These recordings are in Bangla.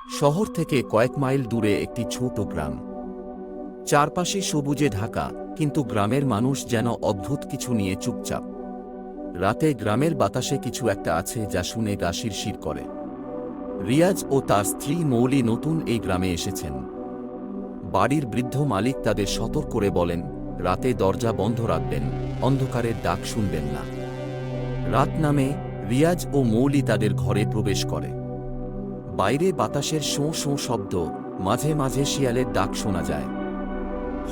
শহর থেকে কয়েক মাইল দূরে একটি ছোট গ্রাম। চারপাশে সবুজে ঢাকা, কিন্তু গ্রামের মানুষ যেন অদ্ভুত কিছু নিয়ে চুপচাপ। রাতে গ্রামের বাতাসে কিছু একটা আছে যা শুনে গা শিরশির করে। রিয়াজ ও তার স্ত্রী মৌলি নতুন এই গ্রামে এসেছেন। বাড়ির বৃদ্ধ মালিক তাদের সতর্ক করে বলেন, রাতে দরজা বন্ধ রাখবেন, অন্ধকারের ডাক শুনবেন না। রাত নামে রিয়াজ ও মৌলি তাদের ঘরে প্রবেশ করে। বাইরে বাতাসের শোঁ শোঁ শব্দ, মাঝে মাঝে শিয়ালের ডাক শোনা যায়।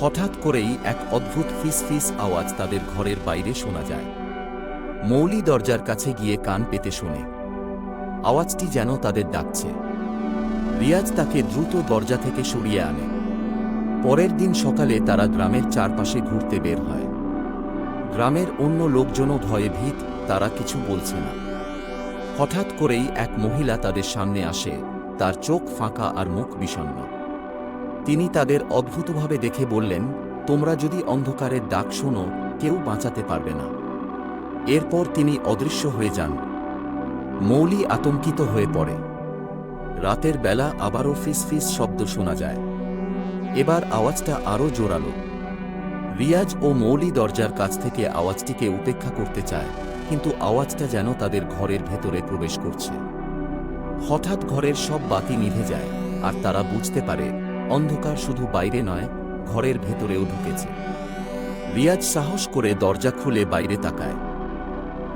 হঠাৎ করেই এক অদ্ভুত ফিস ফিস আওয়াজ তাদের ঘরের বাইরে শোনা যায়। মৌলি দরজার কাছে গিয়ে কান পেতে শোনে। আওয়াজটি যেন তাদের ডাকছে। রিয়াজ তাকে দ্রুত দরজা থেকে সরিয়ে আনে। পরের দিন সকালে তারা গ্রামের চারপাশে ঘুরতে বের হয়। গ্রামের অন্য লোকজনও ভয়ে ভীত, তারা কিছু বলছে না। হঠাৎ করেই এক মহিলা তাদের সামনে আসে, তার চোখ ফাঁকা আর মুখ বিষণ্ণ। তিনি তাদের অদ্ভুতভাবে দেখে বললেন, তোমরা যদি অন্ধকারের ডাক শোনো, কেউ বাঁচাতে পারবে না। এরপর তিনি অদৃশ্য হয়ে যান। মৌলি আতঙ্কিত হয়ে পড়ে। রাতের বেলা আবারও ফিস ফিস শব্দ শোনা যায়। এবার আওয়াজটা আরও জোরালো। রিয়াজ ও মৌলি দরজার কাছ থেকে আওয়াজটিকে উপেক্ষা করতে চায়, কিন্তু আওয়াজটা যেন তাদের ঘরের ভেতরে প্রবেশ করছে। হঠাৎ ঘরের সব বাতি নিভে যায়, আর তারা বুঝতে পারে অন্ধকার শুধু বাইরে নয়, ঘরের ভেতরেও ঢুকেছে। রিয়াজ সাহস করে দরজা খুলে বাইরে তাকায়।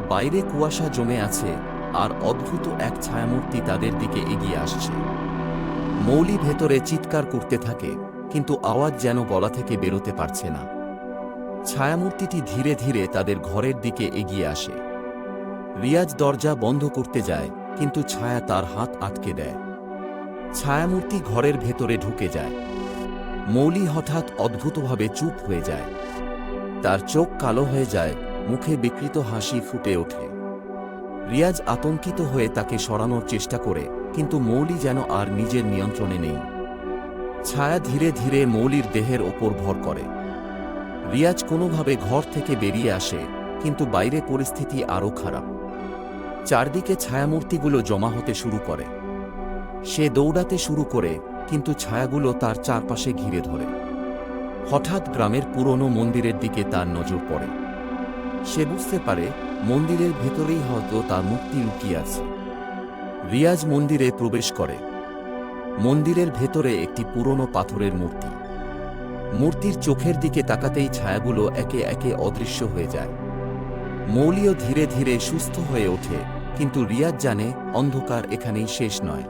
বাইরে কুয়াশা জমে আছে, আর অদ্ভুত এক ছায়ামূর্তি তাদের দিকে এগিয়ে আসছে। মৌলি ভেতরে চিৎকার করতে থাকে, কিন্তু আওয়াজ যেন গলা থেকে বেরোতে পারছে না। ছায়ামূর্তিটি ধীরে ধীরে তাদের ঘরের দিকে এগিয়ে আসে। রিয়াজ দরজা বন্ধ করতে যায়, কিন্তু ছায়া তার হাত আটকে দেয়। ছায়ামূর্তি ঘরের ভেতরে ঢুকে যায়। মৌলি হঠাৎ অদ্ভুতভাবে চুপ হয়ে যায়। তার চোখ কালো হয়ে যায়, মুখে বিকৃত হাসি ফুটে ওঠে। রিয়াজ আতঙ্কিত হয়ে তাকে সরানোর চেষ্টা করে, কিন্তু মৌলি যেন আর নিজের নিয়ন্ত্রণে নেই। ছায়া ধীরে ধীরে মৌলির দেহের ওপর ভর করে। রিয়াজ কোনোভাবে ঘর থেকে বেরিয়ে আসে, কিন্তু বাইরে পরিস্থিতি আরও খারাপ। চারদিকে ছায়ামূর্তিগুলো জমা হতে শুরু করে। সে দৌড়াতে শুরু করে, কিন্তু ছায়াগুলো তার চারপাশে ঘিরে ধরে। হঠাৎ গ্রামের পুরনো মন্দিরের দিকে তার নজর পড়ে। সে বুঝতে পারে মন্দিরের ভেতরেই হয়তো তার মুক্তি লুকিয়ে আছে। রিয়াজ মন্দিরে প্রবেশ করে। মন্দিরের ভেতরে একটি পুরনো পাথরের মূর্তি। মূর্তির চোখের দিকে তাকাতেই ছায়াগুলো একে একে অদৃশ্য হয়ে যায়। মৌলিও ধীরে ধীরে সুস্থ হয়ে ওঠে, কিন্তু রিয়াজ জানে অন্ধকার এখানেই শেষ নয়।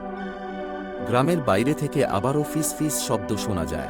গ্রামের বাইরে থেকে আবারও ফিস ফিস শব্দ শোনা যায়।